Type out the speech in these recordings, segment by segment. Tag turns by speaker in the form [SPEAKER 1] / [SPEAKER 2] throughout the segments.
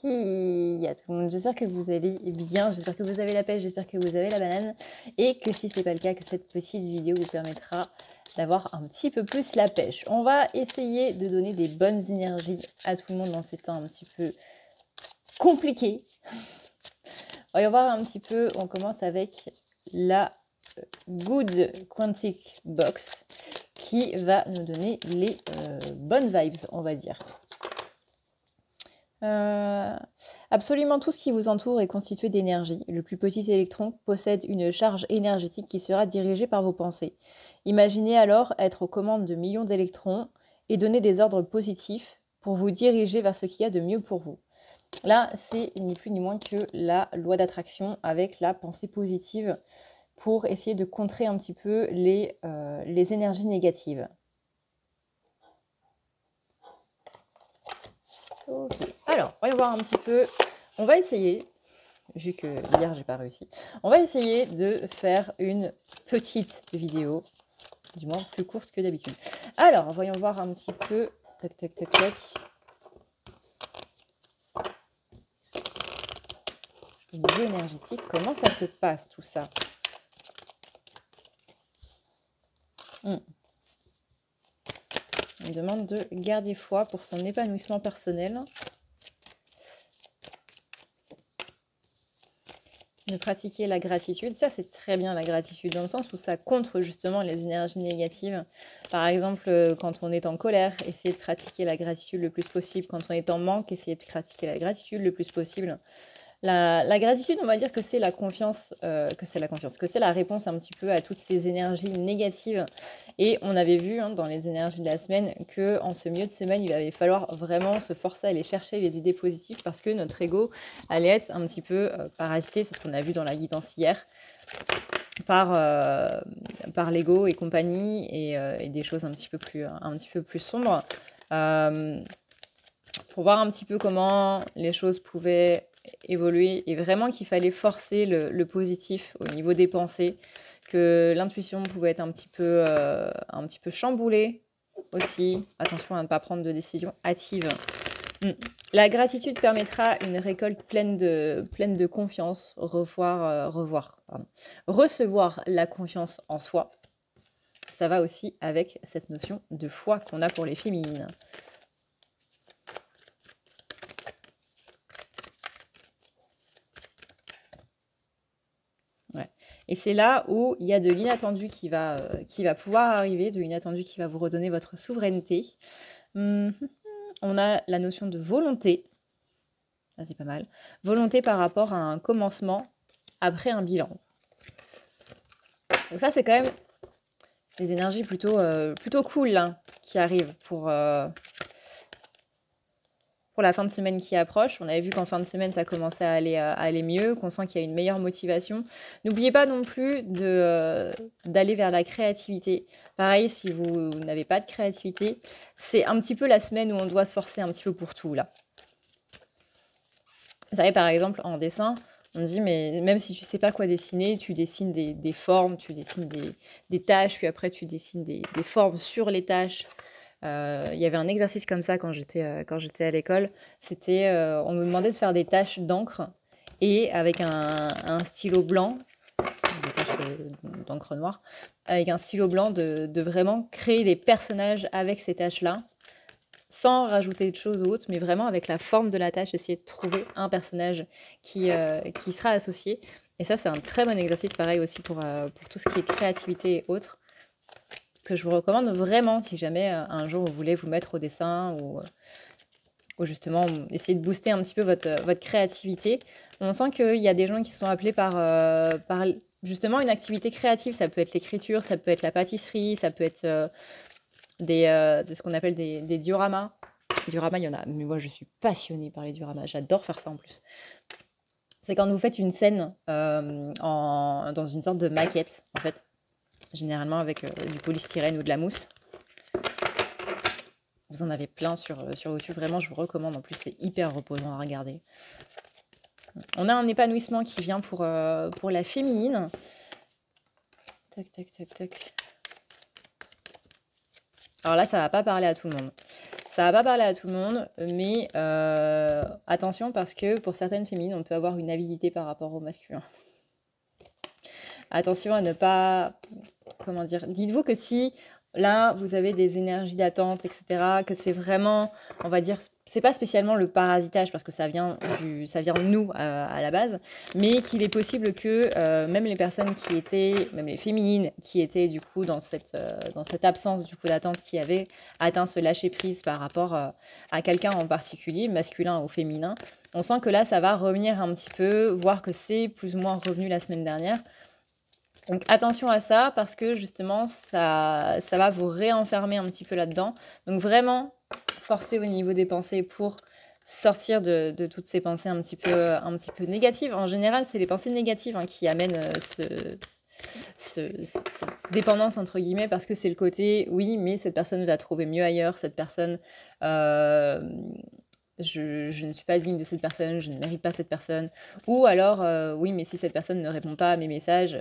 [SPEAKER 1] à tout le monde, j'espère que vous allez bien, j'espère que vous avez la pêche, j'espère que vous avez la banane et que si ce n'est pas le cas, que cette petite vidéo vous permettra d'avoir un petit peu plus la pêche. On va essayer de donner des bonnes énergies à tout le monde dans ces temps un petit peu compliqués. On va voir un petit peu, on commence avec la Good Quantic Box qui va nous donner les bonnes vibes, on va dire. Absolument tout ce qui vous entoure est constitué d'énergie. Le plus petit électron possède une charge énergétique qui sera dirigée par vos pensées. Imaginez alors être aux commandes de millions d'électrons et donner des ordres positifs pour vous diriger vers ce qu'il y a de mieux pour vous. Là, c'est ni plus ni moins que la loi d'attraction avec la pensée positive pour essayer de contrer un petit peu les énergies négatives. Ok, alors, voyons voir un petit peu. On va essayer, vu que hier j'ai pas réussi, on va essayer de faire une petite vidéo, du moins plus courte que d'habitude. Alors, voyons voir un petit peu. Tac, tac, tac, tac. Au niveau énergétique, comment ça se passe tout ça? On demande de garder foi pour son épanouissement personnel. De pratiquer la gratitude, ça c'est très bien la gratitude dans le sens où ça contre justement les énergies négatives. Par exemple, quand on est en colère, essayer de pratiquer la gratitude le plus possible. Quand on est en manque, essayer de pratiquer la gratitude le plus possible. La gratitude, on va dire que c'est la confiance, que c'est la réponse un petit peu à toutes ces énergies négatives. Et on avait vu dans les énergies de la semaine qu'en ce milieu de semaine, il allait falloir vraiment se forcer à aller chercher les idées positives parce que notre ego allait être un petit peu parasité. C'est ce qu'on a vu dans la guidance hier par l'ego et compagnie et des choses un petit peu plus sombres. Pour voir un petit peu comment les choses pouvaient évoluer et vraiment qu'il fallait forcer le positif au niveau des pensées, que l'intuition pouvait être un petit peu chamboulée aussi. Attention à ne pas prendre de décisions hâtives. La gratitude permettra une récolte pleine de confiance, recevoir la confiance en soi. Ça va aussi avec cette notion de foi qu'on a pour les féminines. Ouais. Et c'est là où il y a de l'inattendu qui va pouvoir arriver, de l'inattendu qui va vous redonner votre souveraineté. On a la notion de volonté. Ça, c'est pas mal. Volonté par rapport à un commencement après un bilan. Donc ça, c'est quand même des énergies plutôt cool là, qui arrivent pour la fin de semaine qui approche. On avait vu qu'en fin de semaine, ça commençait à aller mieux, qu'on sent qu'il y a une meilleure motivation. N'oubliez pas non plus d'aller vers la créativité. Pareil, si vous n'avez pas de créativité, c'est un petit peu la semaine où on doit se forcer un petit peu pour tout, là. Vous savez, par exemple, en dessin, on dit, mais même si tu ne sais pas quoi dessiner, tu dessines des formes, tu dessines des tâches, puis après, tu dessines des formes sur les tâches. Il y avait un exercice comme ça quand j'étais à l'école. C'était, on me demandait de faire des taches d'encre et avec un stylo blanc, des taches d'encre noire, avec un stylo blanc de vraiment créer les personnages avec ces taches-là, sans rajouter de choses ou autres, mais vraiment avec la forme de la tâche, essayer de trouver un personnage qui sera associé. Et ça, c'est un très bon exercice, pareil aussi pour tout ce qui est créativité et autres, que je vous recommande vraiment si jamais un jour vous voulez vous mettre au dessin ou justement essayer de booster un petit peu votre créativité. On sent qu'il y a des gens qui se sont appelés par justement une activité créative. Ça peut être l'écriture, ça peut être la pâtisserie, ça peut être de ce qu'on appelle des dioramas. Dioramas, il y en a, mais moi je suis passionnée par les dioramas, j'adore faire ça en plus. C'est quand vous faites une scène dans une sorte de maquette, en fait, généralement avec du polystyrène ou de la mousse. Vous en avez plein sur YouTube, vraiment je vous recommande, en plus c'est hyper reposant à regarder. On a un épanouissement qui vient pour la féminine. Tac, tac, tac, tac. Alors là, ça va pas parler à tout le monde. Ça va pas parler à tout le monde, mais attention parce que pour certaines féminines, on peut avoir une avidité par rapport au masculin. Attention à ne pas, comment dire, dites-vous que si là vous avez des énergies d'attente, etc., que c'est vraiment, on va dire, c'est pas spécialement le parasitage parce que ça vient de nous à la base, mais qu'il est possible que même les personnes qui étaient, même les féminines qui étaient du coup dans cette absence du coup d'attente, qui avaient atteint ce lâcher prise par rapport à quelqu'un en particulier, masculin ou féminin, on sent que là ça va revenir un petit peu, voir que c'est plus ou moins revenu la semaine dernière. Donc attention à ça parce que justement ça va vous réenfermer un petit peu là-dedans. Donc vraiment forcer au niveau des pensées pour sortir de toutes ces pensées un petit peu négatives. En général, c'est les pensées négatives qui amènent cette dépendance entre guillemets, parce que c'est le côté oui mais cette personne va trouver mieux ailleurs, cette personne je ne suis pas digne de cette personne, je ne mérite pas cette personne. Ou alors, oui, mais si cette personne ne répond pas à mes messages,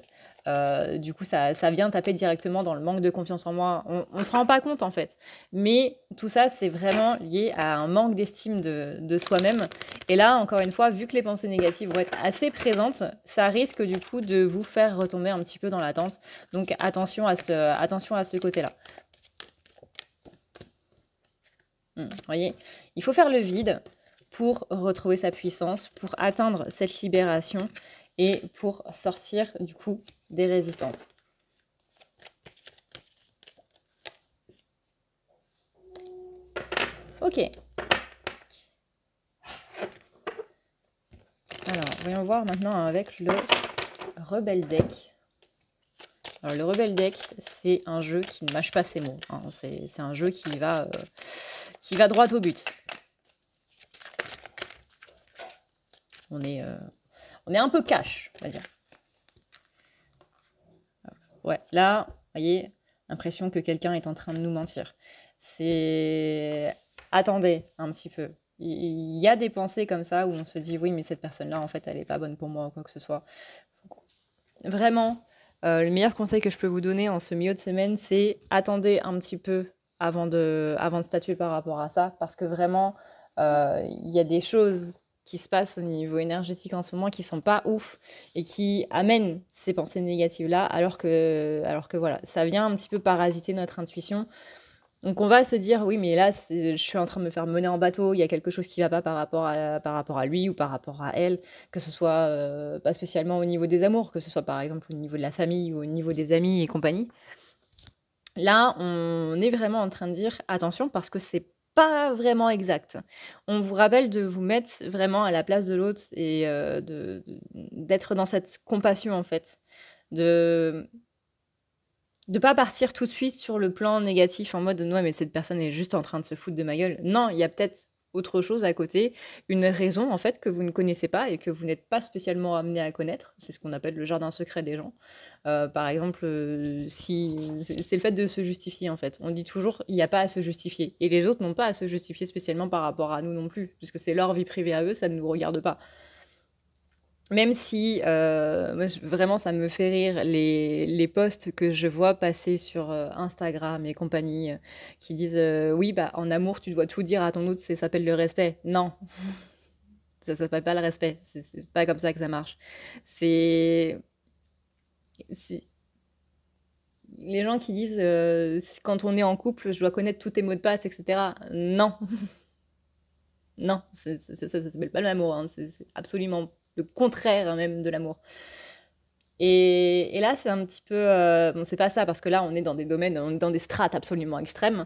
[SPEAKER 1] du coup, ça vient taper directement dans le manque de confiance en moi. On ne se rend pas compte, en fait. Mais tout ça, c'est vraiment lié à un manque d'estime de soi-même. Et là, encore une fois, vu que les pensées négatives vont être assez présentes, ça risque, du coup, de vous faire retomber un petit peu dans l'attente. Donc, attention à ce côté-là. Voyez, il faut faire le vide pour retrouver sa puissance, pour atteindre cette libération et pour sortir du coup des résistances. Ok. Alors, voyons voir maintenant avec le Rebelle Deck. Alors, le Rebelle Deck, c'est un jeu qui ne mâche pas ses mots. C'est un jeu qui va droit au but. On est un peu cash, on va dire. Ouais, là, vous voyez, l'impression que quelqu'un est en train de nous mentir. C'est... Attendez un petit peu. Il y a des pensées comme ça où on se dit, oui, mais cette personne-là, en fait, elle n'est pas bonne pour moi ou quoi que ce soit. Vraiment, le meilleur conseil que je peux vous donner en ce milieu de semaine, c'est attendez un petit peu avant de statuer par rapport à ça, parce que vraiment, il y a des choses qui se passent au niveau énergétique en ce moment qui sont pas ouf et qui amènent ces pensées négatives-là, alors que voilà, ça vient un petit peu parasiter notre intuition. Donc on va se dire, oui, mais là, je suis en train de me faire mener en bateau, il y a quelque chose qui va pas par rapport à lui ou par rapport à elle, que ce soit pas spécialement au niveau des amours, que ce soit par exemple au niveau de la famille ou au niveau des amis et compagnie. Là, on est vraiment en train de dire, attention, parce que c'est pas vraiment exact. On vous rappelle de vous mettre vraiment à la place de l'autre et d'être dans cette compassion, en fait. De pas partir tout de suite sur le plan négatif en mode « Ouais, mais cette personne est juste en train de se foutre de ma gueule ». Non, il y a peut-être autre chose à côté, une raison en fait que vous ne connaissez pas et que vous n'êtes pas spécialement amené à connaître. C'est ce qu'on appelle le jardin secret des gens. Par exemple, si c'est le fait de se justifier en fait. On dit toujours il n'y a pas à se justifier et les autres n'ont pas à se justifier spécialement par rapport à nous non plus, puisque c'est leur vie privée à eux, ça ne nous regarde pas. Même si moi, vraiment ça me fait rire les posts que je vois passer sur Instagram et compagnie, qui disent oui, bah en amour tu dois tout dire à ton autre, ça s'appelle le respect. Non, ça s'appelle pas le respect, c'est pas comme ça que ça marche. C'est les gens qui disent quand on est en couple, je dois connaître tous tes mots de passe, etc. Non, non, ça s'appelle pas l'amour, hein. C'est absolument le contraire même de l'amour. Et là, c'est un petit peu... bon, c'est pas ça, parce que là, on est dans des domaines, on est dans des strates absolument extrêmes.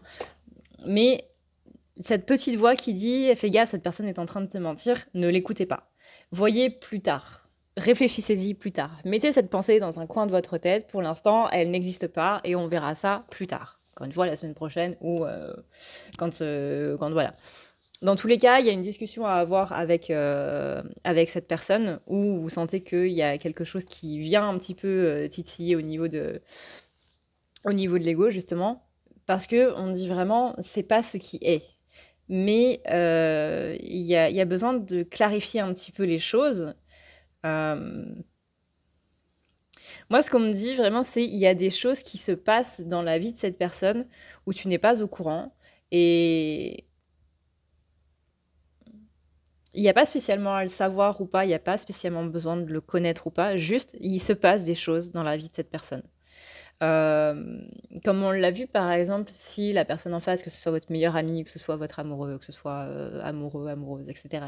[SPEAKER 1] Mais cette petite voix qui dit « Fais gaffe, cette personne est en train de te mentir », ne l'écoutez pas. Voyez plus tard. Réfléchissez-y plus tard. Mettez cette pensée dans un coin de votre tête. Pour l'instant, elle n'existe pas et on verra ça plus tard. Encore une fois, la semaine prochaine ou quand voilà. Dans tous les cas, il y a une discussion à avoir avec cette personne où vous sentez qu'il y a quelque chose qui vient un petit peu titiller au niveau de l'ego, justement. Parce qu'on dit vraiment, c'est pas ce qui est. Mais il y a besoin de clarifier un petit peu les choses. Moi, ce qu'on me dit vraiment, c'est il y a des choses qui se passent dans la vie de cette personne où tu n'es pas au courant. Et il n'y a pas spécialement à le savoir ou pas, il n'y a pas spécialement besoin de le connaître ou pas, juste il se passe des choses dans la vie de cette personne. Comme on l'a vu par exemple, si la personne en face, que ce soit votre meilleur ami, que ce soit votre amoureux, que ce soit amoureux, amoureuse, etc.,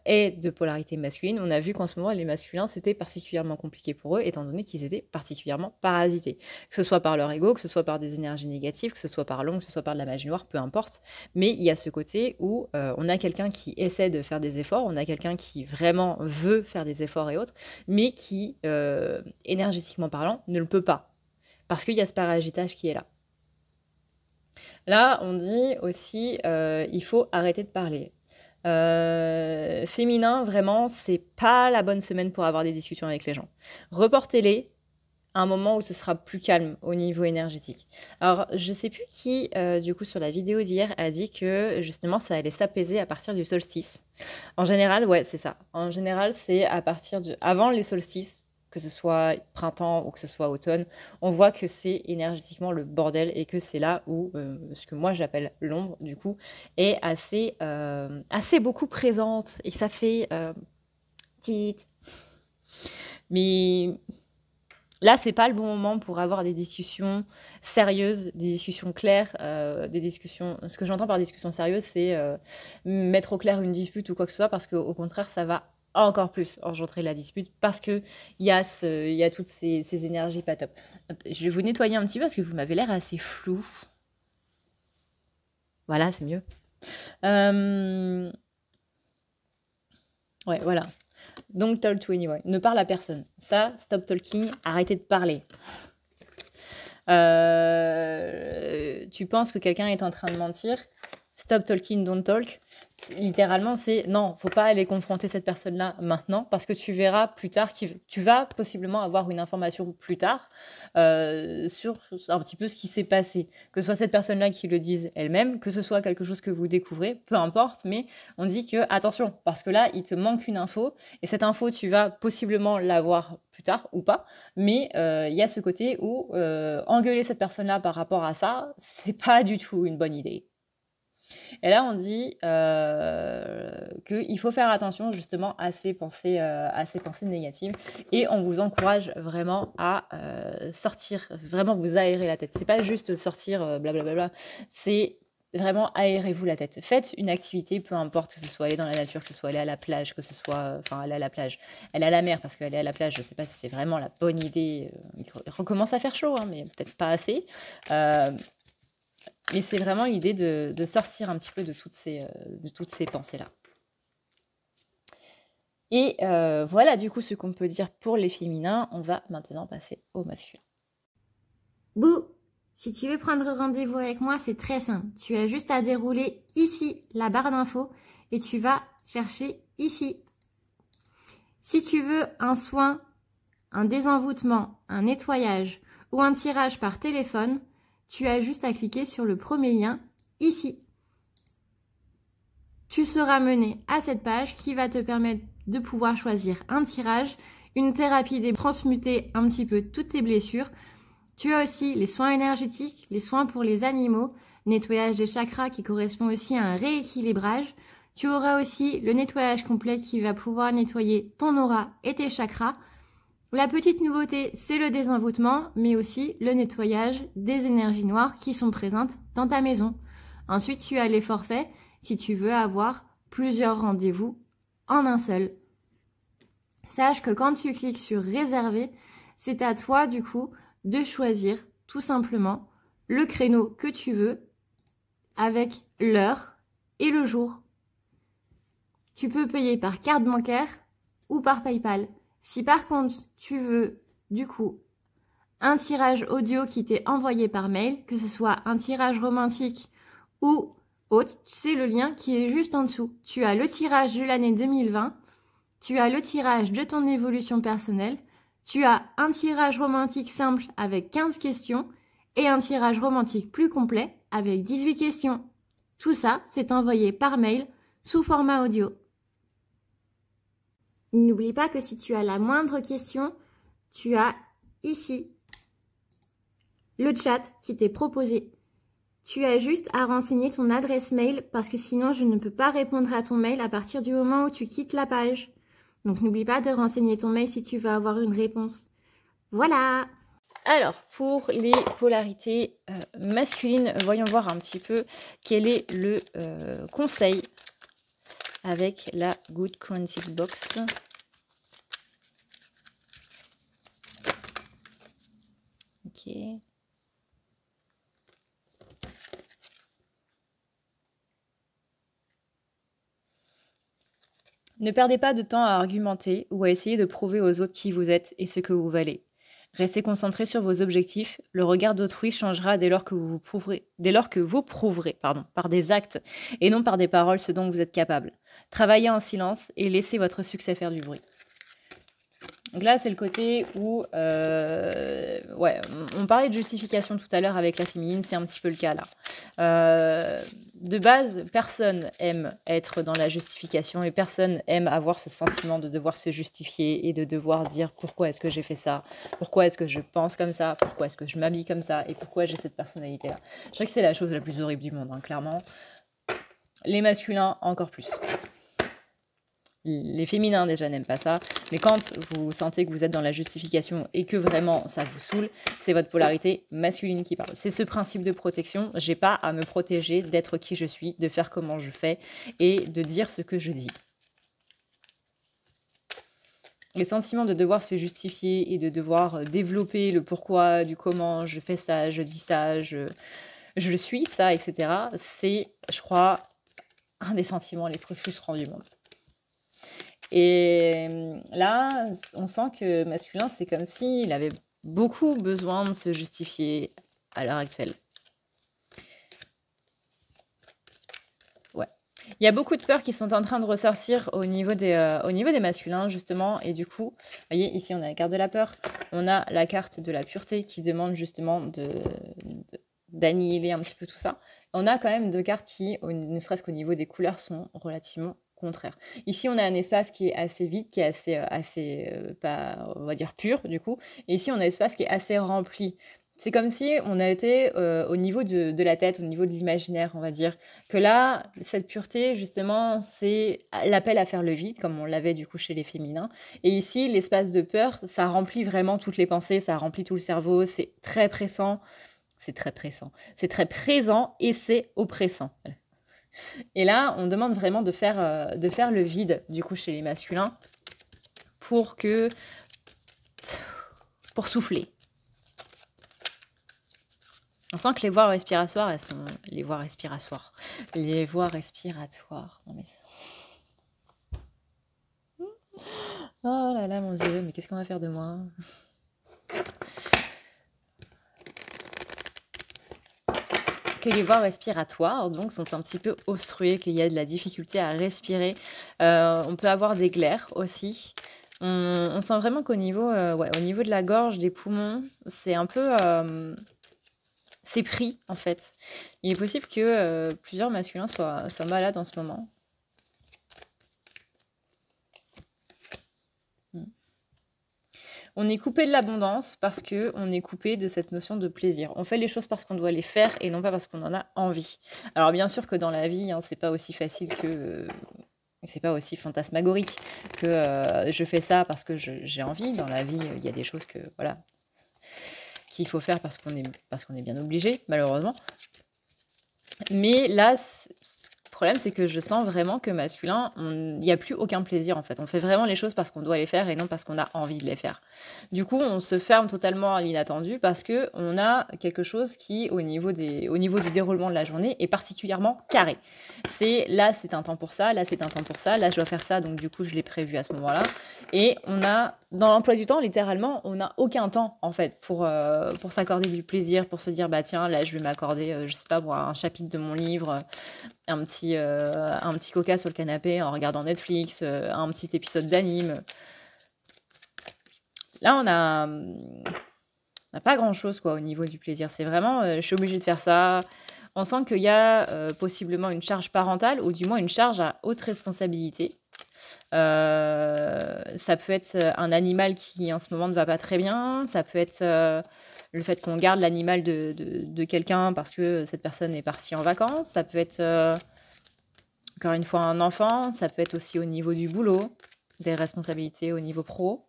[SPEAKER 1] est de polarité masculine, on a vu qu'en ce moment les masculins c'était particulièrement compliqué pour eux étant donné qu'ils étaient particulièrement parasités, que ce soit par leur ego, que ce soit par des énergies négatives, que ce soit par l'ombre, que ce soit par de la magie noire, peu importe, mais il y a ce côté où on a quelqu'un qui essaie de faire des efforts, on a quelqu'un qui vraiment veut faire des efforts et autres, mais qui énergétiquement parlant ne le peut pas, parce qu'il y a ce paragitage qui est là. Là, on dit aussi, il faut arrêter de parler. Féminin, vraiment, c'est pas la bonne semaine pour avoir des discussions avec les gens. Reportez-les à un moment où ce sera plus calme au niveau énergétique. Alors, je sais plus qui, du coup, sur la vidéo d'hier, a dit que, justement, ça allait s'apaiser à partir du solstice. En général, ouais, c'est ça. En général, c'est à partir avant les solstices, que ce soit printemps ou que ce soit automne, on voit que c'est énergétiquement le bordel et que c'est là où ce que moi j'appelle l'ombre, du coup, est assez beaucoup présente et ça fait petite. Mais là, c'est pas le bon moment pour avoir des discussions sérieuses, des discussions claires, des discussions. Ce que j'entends par discussion sérieuse, c'est mettre au clair une dispute ou quoi que ce soit, parce qu'au contraire, ça va encore plus engendrer la dispute, parce que il y a toutes ces énergies pas top. Je vais vous nettoyer un petit peu parce que vous m'avez l'air assez flou. Voilà, c'est mieux. Ouais, voilà. Don't talk to anyone. Ne parle à personne. Ça, stop talking, arrêtez de parler. Tu penses que quelqu'un est en train de mentir? Stop talking, don't talk. Littéralement, c'est non, faut pas aller confronter cette personne-là maintenant, parce que tu verras plus tard, tu vas possiblement avoir une information plus tard sur un petit peu ce qui s'est passé. Que ce soit cette personne-là qui le dise elle-même, que ce soit quelque chose que vous découvrez, peu importe, mais on dit que attention, parce que là, il te manque une info, et cette info, tu vas possiblement l'avoir plus tard ou pas, mais il y a ce côté où engueuler cette personne-là par rapport à ça, c'est pas du tout une bonne idée. Et là, on dit qu'il faut faire attention justement à ces pensées négatives. Et on vous encourage vraiment à sortir, vraiment vous aérer la tête. C'est pas juste sortir blablabla, c'est vraiment aérez-vous la tête. Faites une activité, peu importe, que ce soit aller dans la nature, que ce soit aller à la plage, que ce soit... Enfin, aller à la plage, aller à la mer, parce qu'aller à la plage, je sais pas si c'est vraiment la bonne idée. Il recommence à faire chaud, hein, mais peut-être pas assez. Mais c'est vraiment l'idée de sortir un petit peu de toutes ces pensées-là. Et voilà du coup ce qu'on peut dire pour les féminins. On va maintenant passer au masculin.
[SPEAKER 2] Bouh! Si tu veux prendre rendez-vous avec moi, c'est très simple. Tu as juste à dérouler ici la barre d'infos et tu vas chercher ici. Si tu veux un soin, un désenvoûtement, un nettoyage ou un tirage par téléphone, tu as juste à cliquer sur le premier lien ici. Tu seras mené à cette page qui va te permettre de pouvoir choisir un tirage, une thérapie transmuter un petit peu toutes tes blessures. Tu as aussi les soins énergétiques, les soins pour les animaux, nettoyage des chakras qui correspond aussi à un rééquilibrage. Tu auras aussi le nettoyage complet qui va pouvoir nettoyer ton aura et tes chakras. La petite nouveauté, c'est le désenvoûtement, mais aussi le nettoyage des énergies noires qui sont présentes dans ta maison. Ensuite, tu as les forfaits si tu veux avoir plusieurs rendez-vous en un seul. Sache que quand tu cliques sur réserver, c'est à toi du coup de choisir tout simplement le créneau que tu veux avec l'heure et le jour. Tu peux payer par carte bancaire ou par PayPal. Si par contre tu veux du coup un tirage audio qui t'est envoyé par mail, que ce soit un tirage romantique ou autre, c'est le lien qui est juste en dessous. Tu as le tirage de l'année 2020, tu as le tirage de ton évolution personnelle, tu as un tirage romantique simple avec 15 questions et un tirage romantique plus complet avec 18 questions. Tout ça, c'est envoyé par mail sous format audio. N'oublie pas que si tu as la moindre question, tu as ici le chat qui t'est proposé. Tu as juste à renseigner ton adresse mail parce que sinon je ne peux pas répondre à ton mail à partir du moment où tu quittes la page. Donc n'oublie pas de renseigner ton mail si tu veux avoir une réponse. Voilà!
[SPEAKER 1] Alors, pour les polarités masculines, voyons voir un petit peu quel est le conseil avec la Good Quantic Box. Ok. Ne perdez pas de temps à argumenter ou à essayer de prouver aux autres qui vous êtes et ce que vous valez. Restez concentré sur vos objectifs. Le regard d'autrui changera dès lors que vous prouverez par des actes et non par des paroles ce dont vous êtes capable. Travaillez en silence et laissez votre succès faire du bruit. Donc là, c'est le côté où... on parlait de justification tout à l'heure avec la féminine, c'est un petit peu le cas là. De base, personne aime être dans la justification et personne aime avoir ce sentiment de devoir se justifier et de devoir dire pourquoi est-ce que j'ai fait ça, pourquoi est-ce que je pense comme ça, pourquoi est-ce que je m'habille comme ça et pourquoi j'ai cette personnalité-là. Je dirais que c'est la chose la plus horrible du monde, hein, clairement. Les masculins, encore plus. Les féminins déjà n'aiment pas ça, mais quand vous sentez que vous êtes dans la justification et que vraiment ça vous saoule, c'est votre polarité masculine qui parle. C'est ce principe de protection, j'ai pas à me protéger d'être qui je suis, de faire comment je fais et de dire ce que je dis. Les sentiments de devoir se justifier et de devoir développer le pourquoi, du comment, je fais ça, je dis ça, je suis ça, etc. C'est, je crois, un des sentiments les plus frustrants du monde. Et là, on sent que masculin, c'est comme s'il avait beaucoup besoin de se justifier à l'heure actuelle. Ouais. Il y a beaucoup de peurs qui sont en train de ressortir au niveau des masculins, justement. Et du coup, vous voyez, ici, on a la carte de la peur. On a la carte de la pureté qui demande justement d'annihiler un petit peu tout ça. On a quand même deux cartes qui, ne serait-ce qu'au niveau des couleurs, sont relativement contraire. Ici, on a un espace qui est assez vide, qui est assez pas, on va dire pur, du coup. Et ici, on a un espace qui est assez rempli. C'est comme si on a été au niveau de la tête, au niveau de l'imaginaire, on va dire. Que là, cette pureté, justement, c'est l'appel à faire le vide, comme on l'avait du coup chez les féminins. Et ici, l'espace de peur, ça remplit vraiment toutes les pensées, ça remplit tout le cerveau, c'est très pressant. C'est très pressant. C'est très présent et c'est oppressant. Et là, on demande vraiment de faire le vide, du coup, chez les masculins, pour souffler. On sent que les voies respiratoires, elles sont... Les voies respiratoires. Non mais... Oh là là, mon Dieu, mais qu'est-ce qu'on va faire de moi ? Que les voies respiratoires donc, sont un petit peu obstruées, qu'il y a de la difficulté à respirer. On peut avoir des glaires aussi. On sent vraiment qu'au niveau, au niveau de la gorge, des poumons, c'est un peu... c'est pris, en fait. Il est possible que plusieurs masculins soient malades en ce moment. On est coupé de l'abondance parce qu'on est coupé de cette notion de plaisir. On fait les choses parce qu'on doit les faire et non pas parce qu'on en a envie. Alors bien sûr que dans la vie, hein, c'est pas aussi facile que... c'est pas aussi fantasmagorique que je fais ça parce que j'ai envie. Dans la vie, il y a des choses que voilà qu'il faut faire parce qu'on est bien obligé, malheureusement. Mais là, le problème, c'est que je sens vraiment que masculin, il n'y a plus aucun plaisir en fait. On fait vraiment les choses parce qu'on doit les faire et non parce qu'on a envie de les faire. Du coup, on se ferme totalement à l'inattendu parce qu'on a quelque chose qui, au niveau du déroulement de la journée, est particulièrement carré. Là, c'est un temps pour ça, là, c'est un temps pour ça, là, je dois faire ça, donc du coup, je l'ai prévu à ce moment-là. Et on a, dans l'emploi du temps, littéralement, on n'a aucun temps en fait pour s'accorder du plaisir, pour se dire, bah tiens, là, je vais m'accorder, je sais pas, un chapitre de mon livre, un petit coca sur le canapé en regardant Netflix, un petit épisode d'anime. Là, on n'a pas grand-chose quoi au niveau du plaisir. C'est vraiment, je suis obligée de faire ça. On sent qu'il y a possiblement une charge parentale ou du moins une charge à haute responsabilité. Ça peut être un animal qui en ce moment ne va pas très bien. Ça peut être le fait qu'on garde l'animal de quelqu'un parce que cette personne est partie en vacances. Ça peut être, encore une fois, un enfant. Ça peut être aussi au niveau du boulot, des responsabilités au niveau pro,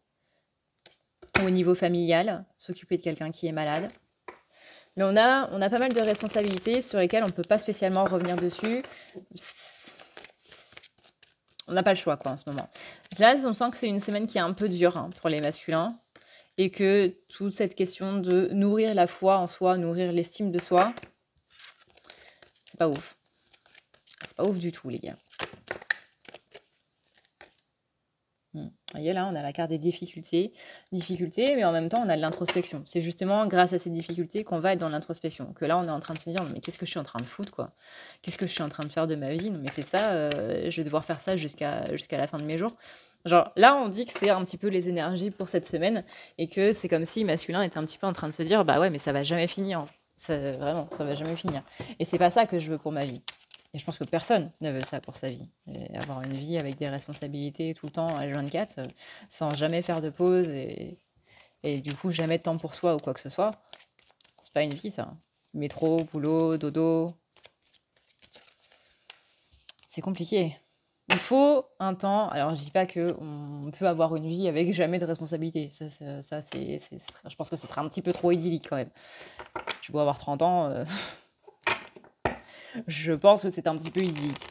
[SPEAKER 1] au niveau familial, s'occuper de quelqu'un qui est malade. Mais on a pas mal de responsabilités sur lesquelles on ne peut pas spécialement revenir dessus. On n'a pas le choix, quoi, en ce moment. Là, on sent que c'est une semaine qui est un peu dure pour les masculins. Et que toute cette question de nourrir la foi en soi, nourrir l'estime de soi, c'est pas ouf. C'est pas ouf du tout, les gars. Vous voyez, là, on a la carte des difficultés, mais en même temps, on a de l'introspection. C'est justement grâce à ces difficultés qu'on va être dans l'introspection. Que là, on est en train de se dire, mais qu'est-ce que je suis en train de foutre, quoi? Qu'est-ce que je suis en train de faire de ma vie? Non, mais c'est ça, je vais devoir faire ça jusqu'à la fin de mes jours. Genre, là, on dit que c'est un petit peu les énergies pour cette semaine et que c'est comme si masculin était un petit peu en train de se dire, bah ouais, mais ça va jamais finir. Vraiment, ça va jamais finir. Et c'est pas ça que je veux pour ma vie. Et je pense que personne ne veut ça pour sa vie. Et avoir une vie avec des responsabilités tout le temps, H24, sans jamais faire de pause et du coup jamais de temps pour soi ou quoi que ce soit, c'est pas une vie, ça. Métro, boulot, dodo. C'est compliqué. Il faut un temps. Alors, je dis pas qu'on peut avoir une vie avec jamais de responsabilité. Je pense que ce sera un petit peu trop idyllique quand même. Je dois avoir 30 ans. Je pense que c'est un petit peu idyllique.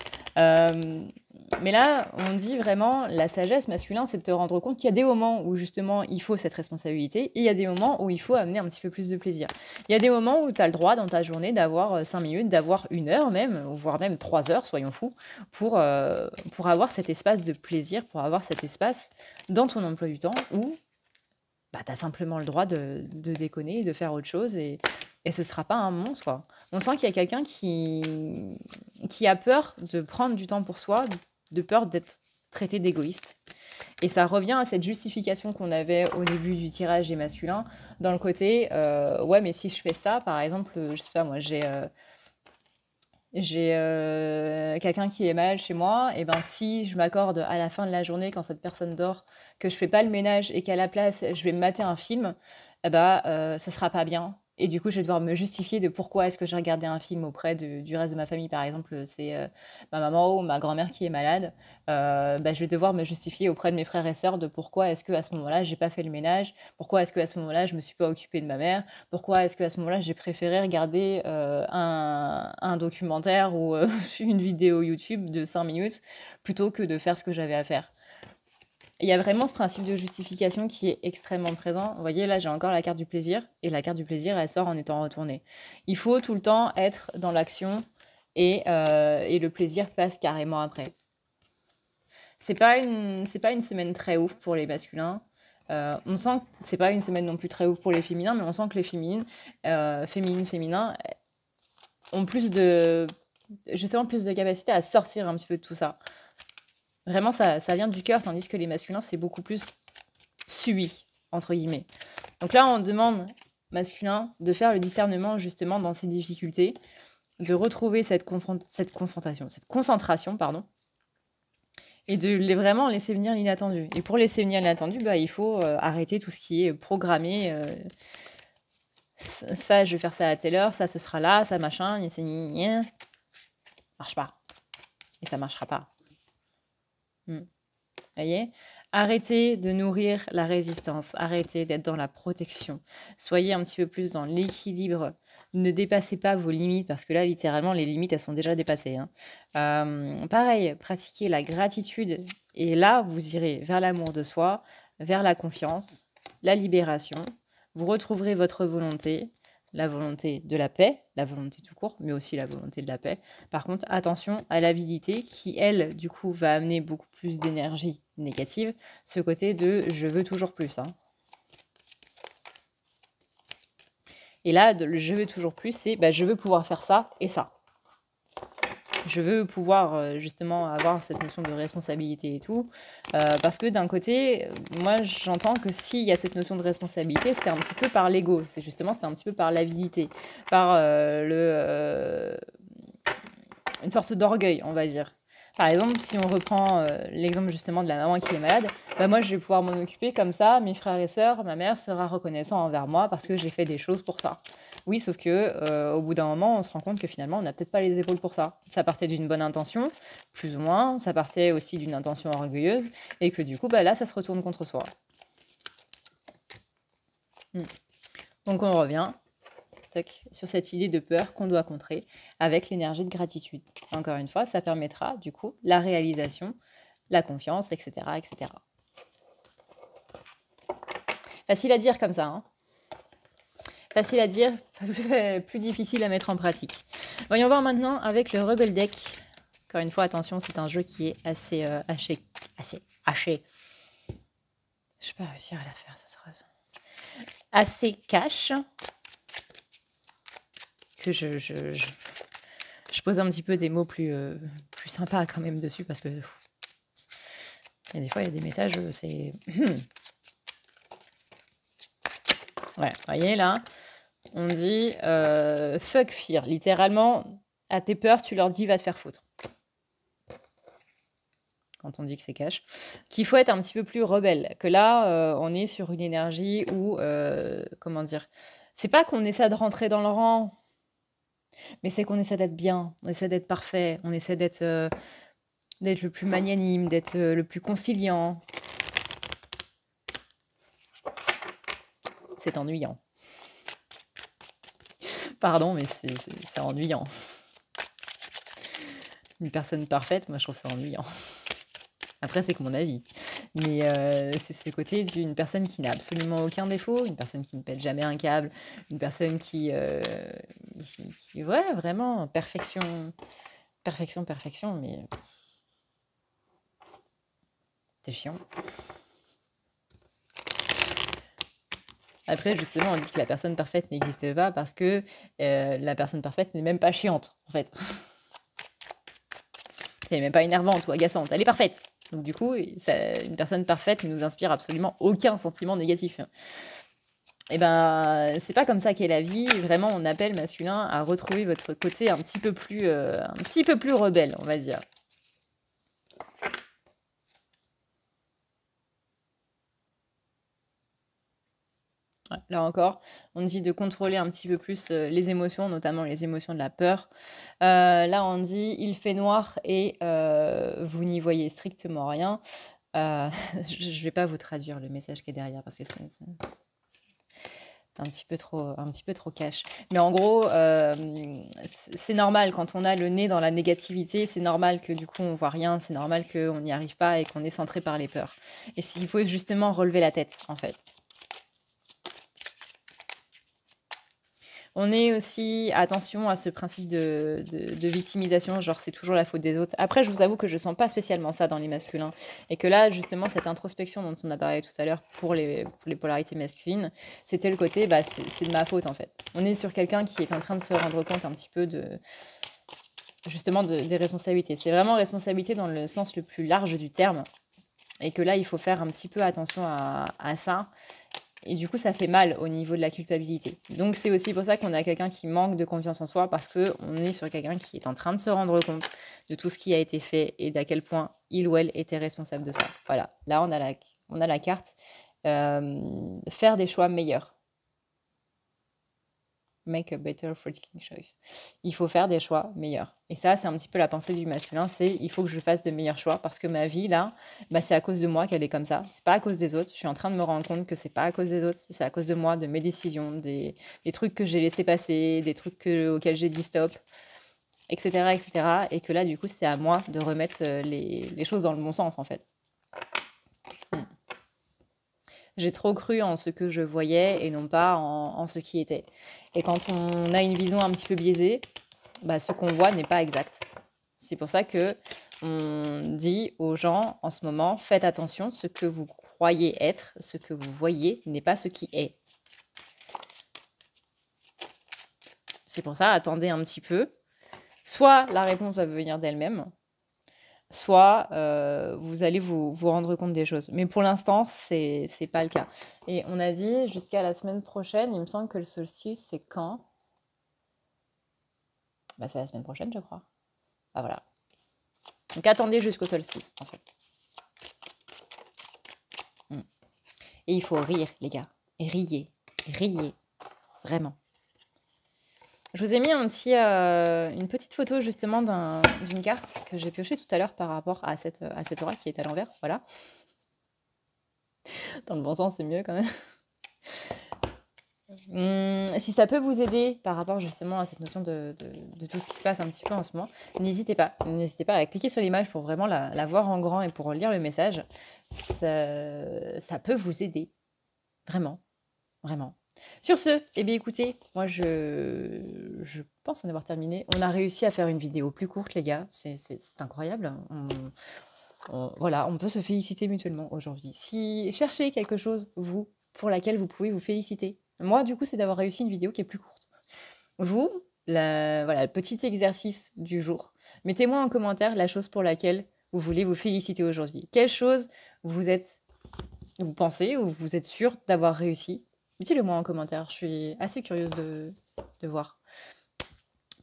[SPEAKER 1] Mais là, on dit vraiment, la sagesse masculine, c'est de te rendre compte qu'il y a des moments où justement il faut cette responsabilité et il y a des moments où il faut amener un petit peu plus de plaisir. Il y a des moments où tu as le droit dans ta journée d'avoir 5 minutes, d'avoir 1 heure même, voire même 3 heures, soyons fous, pour avoir cet espace de plaisir, pour avoir cet espace dans ton emploi du temps où bah, tu as simplement le droit de déconner, de faire autre chose et ce ne sera pas un monstre, quoi. On sent qu'il y a quelqu'un qui a peur de prendre du temps pour soi, de peur d'être traité d'égoïste. Et ça revient à cette justification qu'on avait au début du tirage des masculins, dans le côté, ouais, mais si je fais ça, par exemple, je sais pas, moi, j'ai quelqu'un qui est malade chez moi, et ben si je m'accorde à la fin de la journée, quand cette personne dort, que je fais pas le ménage et qu'à la place, je vais me mater un film, eh ben, ce sera pas bien. Et du coup, je vais devoir me justifier de pourquoi est-ce que j'ai regardé un film auprès du reste de ma famille. Par exemple, c'est ma maman ou ma grand-mère qui est malade. Bah, je vais devoir me justifier auprès de mes frères et sœurs de pourquoi est-ce qu'à ce moment-là, j'ai pas fait le ménage. Pourquoi est-ce qu'à ce moment-là, je me suis pas occupée de ma mère. Pourquoi est-ce qu'à ce moment-là, j'ai préféré regarder un documentaire ou une vidéo YouTube de 5 minutes plutôt que de faire ce que j'avais à faire. Il y a vraiment ce principe de justification qui est extrêmement présent. Vous voyez, là, j'ai encore la carte du plaisir. Et la carte du plaisir, elle sort en étant retournée. Il faut tout le temps être dans l'action et le plaisir passe carrément après. C'est pas une semaine très ouf pour les masculins. On sent que c'est pas une semaine non plus très ouf pour les féminins, mais on sent que les féminins ont plus de capacité à sortir un petit peu de tout ça. Vraiment, ça vient du cœur, tandis que les masculins, c'est beaucoup plus subi, entre guillemets. Donc là, on demande masculin de faire le discernement justement dans ces difficultés, de retrouver cette concentration, et de vraiment laisser venir l'inattendu. Et pour laisser venir l'inattendu, bah, il faut arrêter tout ce qui est programmé. Ça, je vais faire ça à telle heure, ça, ce sera là, ça, machin, ça marche pas. Et ça marchera pas. Voyez, arrêtez de nourrir la résistance, arrêtez d'être dans la protection, soyez un petit peu plus dans l'équilibre, ne dépassez pas vos limites parce que là littéralement les limites elles sont déjà dépassées. Pareil, pratiquez la gratitude et là vous irez vers l'amour de soi, vers la confiance, la libération, vous retrouverez votre volonté, la volonté de la paix, la volonté tout court, mais aussi la volonté de la paix. Par contre, attention à l'avidité qui, elle, du coup, va amener beaucoup plus d'énergie négative. Ce côté de « je veux toujours plus ». Et là, le « je veux toujours plus », c'est « je veux pouvoir faire ça et ça ». Je veux pouvoir justement avoir cette notion de responsabilité et tout. Parce que d'un côté, moi j'entends que s'il y a cette notion de responsabilité, c'était un petit peu par l'ego. C'était un petit peu par l'avidité, par une sorte d'orgueil, on va dire. Par exemple, si on reprend l'exemple justement de la maman qui est malade, bah moi je vais pouvoir m'en occuper comme ça, mes frères et sœurs, ma mère sera reconnaissant envers moi parce que j'ai fait des choses pour ça. Oui, sauf que au bout d'un moment, on se rend compte que finalement, on n'a peut-être pas les épaules pour ça. Ça partait d'une bonne intention, plus ou moins, ça partait aussi d'une intention orgueilleuse, et que du coup, bah là, ça se retourne contre soi. Donc on revient sur cette idée de peur qu'on doit contrer avec l'énergie de gratitude. Encore une fois, ça permettra du coup la réalisation, la confiance, etc. etc. Facile à dire comme ça, hein. Facile à dire, plus difficile à mettre en pratique. Voyons voir maintenant avec le Rebel Deck. Encore une fois, attention, c'est un jeu qui est assez haché. Assez haché. Je vais pas réussir à la faire, ça sera ça. Assez cash. Que je pose un petit peu des mots plus sympas quand même dessus parce que et des fois il y a des messages, c'est ouais, voyez là, on dit fuck fear, littéralement à tes peurs tu leur dis va te faire foutre. Quand on dit que c'est cash, qu'il faut être un petit peu plus rebelle, que là on est sur une énergie où comment dire, c'est pas qu'on essaie de rentrer dans le rang. Mais c'est qu'on essaie d'être bien, on essaie d'être parfait, on essaie d'être le plus magnanime, d'être le plus conciliant. C'est ennuyant. Pardon, mais c'est ennuyant. Une personne parfaite, moi je trouve ça ennuyant. Après, c'est que mon avis. Mais c'est ce côté d'une personne qui n'a absolument aucun défaut, une personne qui ne pète jamais un câble, une personne qui ouais, vraiment, perfection, mais c'est chiant. Après, justement, on dit que la personne parfaite n'existe pas parce que la personne parfaite n'est même pas chiante, en fait. Elle n'est même pas énervante ou agaçante, elle est parfaite. Donc du coup, une personne parfaite ne nous inspire absolument aucun sentiment négatif. Et ben, c'est pas comme ça qu'est la vie. Vraiment, on appelle masculin à retrouver votre côté un petit peu plus rebelle, on va dire. Ouais, là encore, on dit de contrôler un petit peu plus les émotions, notamment les émotions de la peur. Là, on dit il fait noir et vous n'y voyez strictement rien. Je ne vais pas vous traduire le message qui est derrière parce que c'est un petit peu trop cash. Mais en gros, c'est normal quand on a le nez dans la négativité, c'est normal que du coup on voit rien, c'est normal qu'on n'y arrive pas et qu'on est centré par les peurs. Et il faut justement relever la tête, en fait. On est aussi, attention à ce principe de victimisation, genre c'est toujours la faute des autres. Après, je vous avoue que je sens pas spécialement ça dans les masculins. Et que là, justement, cette introspection dont on a parlé tout à l'heure pour les polarités masculines, c'était le côté, bah, c'est de ma faute en fait. On est sur quelqu'un qui est en train de se rendre compte un petit peu justement des responsabilités. C'est vraiment responsabilité dans le sens le plus large du terme. Et que là, il faut faire un petit peu attention à ça. Et du coup, ça fait mal au niveau de la culpabilité. Donc, c'est aussi pour ça qu'on a quelqu'un qui manque de confiance en soi, parce qu'on est sur quelqu'un qui est en train de se rendre compte de tout ce qui a été fait et d'à quel point il ou elle était responsable de ça. Voilà, là, on a la carte faire des choix meilleurs. Make a better freaking choice. Il faut faire des choix meilleurs. Et ça, c'est un petit peu la pensée du masculin, c'est il faut que je fasse de meilleurs choix parce que ma vie, là, bah, c'est à cause de moi qu'elle est comme ça. C'est pas à cause des autres. Je suis en train de me rendre compte que c'est pas à cause des autres, c'est à cause de moi, de mes décisions, des trucs que j'ai laissé passer, des trucs auxquels j'ai dit stop, etc., etc. Et que là, du coup, c'est à moi de remettre les choses dans le bon sens, en fait. J'ai trop cru en ce que je voyais et non pas en ce qui était. Et quand on a une vision un petit peu biaisée, bah, ce qu'on voit n'est pas exact. C'est pour ça que on dit aux gens en ce moment, faites attention, ce que vous croyez être, ce que vous voyez n'est pas ce qui est. C'est pour ça, attendez un petit peu. Soit la réponse va venir d'elle-même, soit vous allez vous rendre compte des choses. Mais pour l'instant, c'est pas le cas. Et on a dit jusqu'à la semaine prochaine, il me semble que le solstice, c'est quand? Bah, c'est la semaine prochaine, je crois. Ah voilà. Donc attendez jusqu'au solstice, en fait. Et il faut rire, les gars. Et riez. Vraiment. Je vous ai mis une petite photo justement d'une carte que j'ai piochée tout à l'heure par rapport à cette oracle qui est à l'envers. Voilà. Dans le bon sens, c'est mieux quand même. Si ça peut vous aider par rapport justement à cette notion de tout ce qui se passe un petit peu en ce moment, n'hésitez pas à cliquer sur l'image pour vraiment la voir en grand et pour lire le message. Ça peut vous aider, vraiment. Sur ce, eh bien écoutez, moi je pense en avoir terminé. On a réussi à faire une vidéo plus courte, les gars, c'est incroyable. Voilà, on peut se féliciter mutuellement aujourd'hui. Si cherchez quelque chose, vous, pour laquelle vous pouvez vous féliciter. Moi, du coup, c'est d'avoir réussi une vidéo qui est plus courte. Vous, voilà, le petit exercice du jour. Mettez-moi en commentaire la chose pour laquelle vous voulez vous féliciter aujourd'hui. Quelle chose vous pensez ou vous êtes sûr d'avoir réussi? Mettez-le moi en commentaire. Je suis assez curieuse de voir.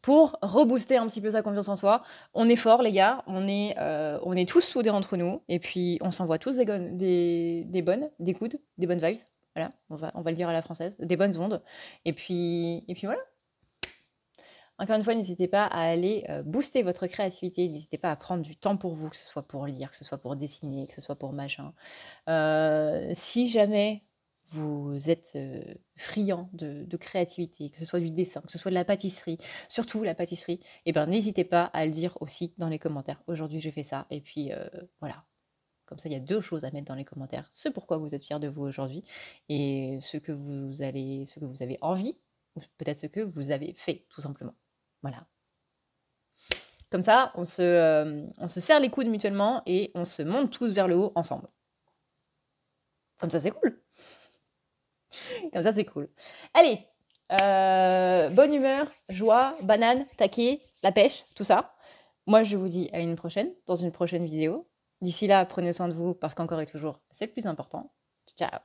[SPEAKER 1] Pour rebooster un petit peu sa confiance en soi, on est fort, les gars. On est tous soudés entre nous. Et puis, on s'envoie tous des bonnes, des coudes, des bonnes vibes. Voilà, on va le dire à la française, des bonnes ondes. Et puis voilà. Encore une fois, n'hésitez pas à aller booster votre créativité. N'hésitez pas à prendre du temps pour vous, que ce soit pour lire, que ce soit pour dessiner, que ce soit pour machin. Si jamais vous êtes friand de créativité, que ce soit du dessin, que ce soit de la pâtisserie, surtout la pâtisserie, eh ben, n'hésitez pas à le dire aussi dans les commentaires. Aujourd'hui, j'ai fait ça. Et puis, voilà. Comme ça, il y a 2 choses à mettre dans les commentaires. Ce pourquoi vous êtes fiers de vous aujourd'hui et ce que vous avez envie, ou peut-être ce que vous avez fait, tout simplement. Voilà. Comme ça, on se serre les coudes mutuellement et on se monte tous vers le haut ensemble. Comme ça, c'est cool. Comme ça, c'est cool. Allez, bonne humeur, joie, banane, taquet, la pêche, tout ça. Moi, je vous dis à une prochaine, dans une prochaine vidéo. D'ici là, prenez soin de vous parce qu'encore et toujours, c'est le plus important. Ciao.